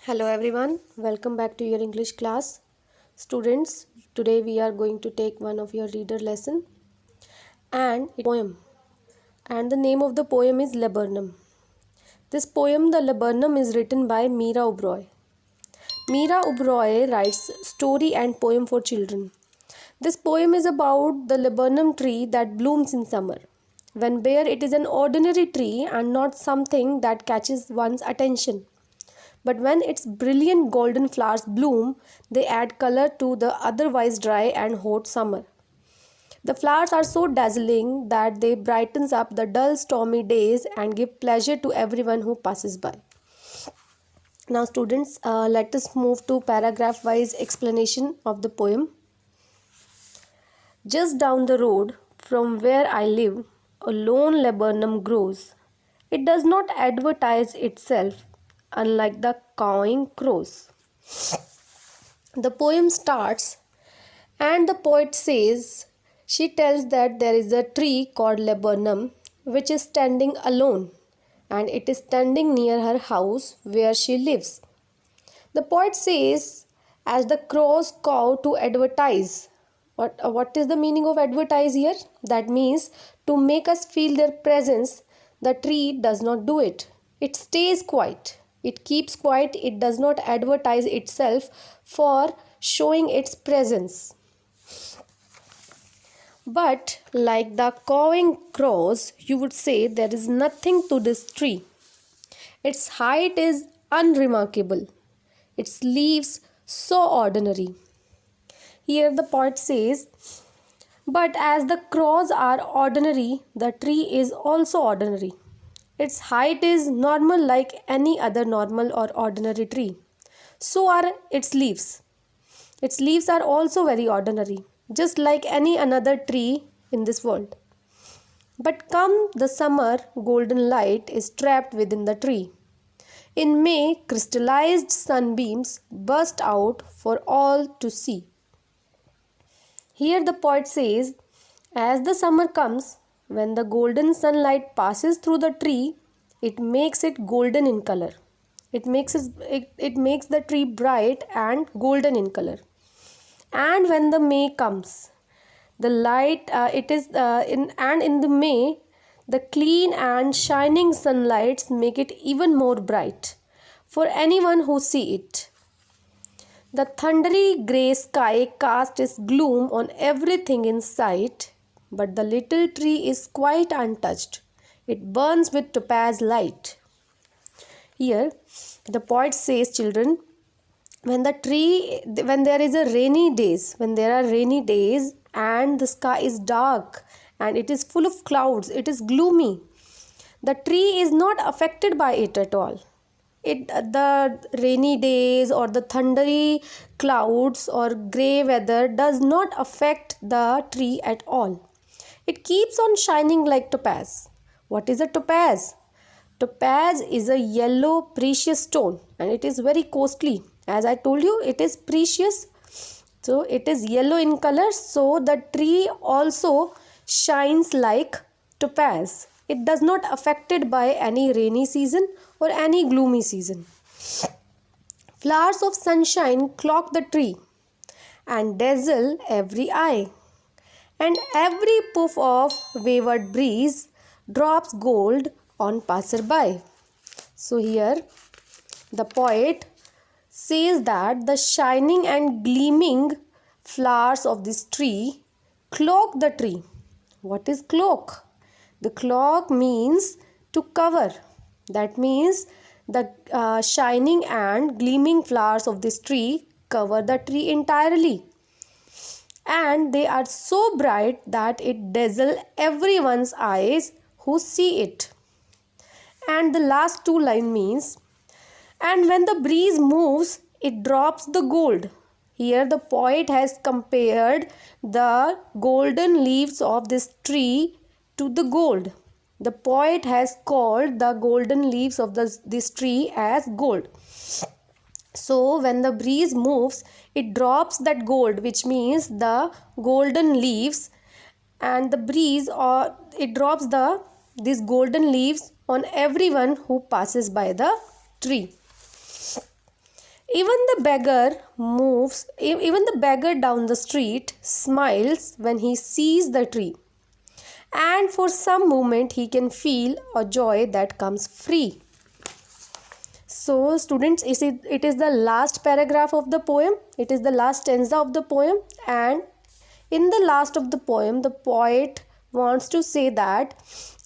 Hello everyone, welcome back to your English class. Students, today we are going to take one of your reader lesson and a poem. And the name of the poem is Laburnum. This poem, The Laburnum, is written by Meera Oberoi. Meera Oberoi writes story and poem for children. This poem is about the laburnum tree that blooms in summer. When bare, it is an ordinary tree and not something that catches one's attention. But when its brilliant golden flowers bloom, they add color to the otherwise dry and hot summer. The flowers are so dazzling that they brightens up the dull stormy days and give pleasure to everyone who passes by. Now students, let us move to paragraph wise explanation of the poem. Just down the road from where I live, a lone laburnum grows. It does not advertise itself, unlike the cawing crows. The poem starts and the poet says, she tells that there is a tree called laburnum which is standing alone and it is standing near her house where she lives. The poet says, as the crows caw to advertise. What is the meaning of advertise here? That means to make us feel their presence. The tree does not do it. It stays quiet. It keeps quiet. It does not advertise itself for showing its presence. But like the cawing crows, you would say there is nothing to this tree. Its height is unremarkable. Its leaves so ordinary. Here the poet says, but as the crows are ordinary, the tree is also ordinary. Its height is normal like any other normal or ordinary tree. So are its leaves. Its leaves are also very ordinary, just like any another tree in this world. But come the summer, golden light is trapped within the tree. In May, crystallized sunbeams burst out for all to see. Here the poet says, as the summer comes, when the golden sunlight passes through the tree, it makes it golden in color. It makes the tree bright and golden in color. And when the May comes, the light in the May, the clean and shining sunlights make it even more bright for anyone who see it. The thundery grey sky casts its gloom on everything in sight, but the little tree is quite untouched. It burns with topaz light. Here, the poet says, children, when there are rainy days and the sky is dark and it is full of clouds, it is gloomy, the tree is not affected by it at all. The rainy days or the thundery clouds or grey weather does not affect the tree at all. It keeps on shining like topaz. What is a topaz? Topaz is a yellow precious stone and it is very costly. As I told you, it is precious. So it is yellow in color. So the tree also shines like topaz. It does not affected by any rainy season or any gloomy season. Flowers of sunshine clock the tree and dazzle every eye. And every puff of wayward breeze drops gold on passerby. So here the poet says that the shining and gleaming flowers of this tree cloak the tree. What is cloak? The cloak means to cover. That means the shining and gleaming flowers of this tree cover the tree entirely. And they are so bright that it dazzles everyone's eyes who see it. And the last two lines means, and when the breeze moves, it drops the gold. Here the poet has compared the golden leaves of this tree to the gold. The poet has called the golden leaves of this tree as gold. So when the breeze moves, it drops that gold, which means the golden leaves, and the breeze or it drops these golden leaves on everyone who passes by the tree. Even the beggar even the beggar down the street smiles when he sees the tree. And for some moment he can feel a joy that comes free. So students, it is the last paragraph of the poem. It is the last stanza of the poem, and in the last of the poem the poet wants to say that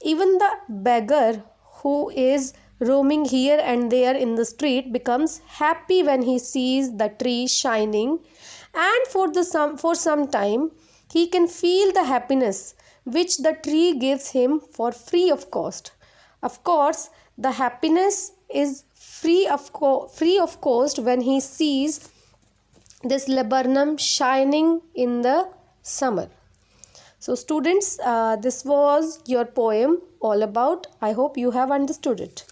even the beggar who is roaming here and there in the street becomes happy when he sees the tree shining, and for some time he can feel the happiness which the tree gives him for free of cost. Of course, the happiness is free of cost when he sees this laburnum shining in the summer. So students, this was your poem all about. I hope you have understood it.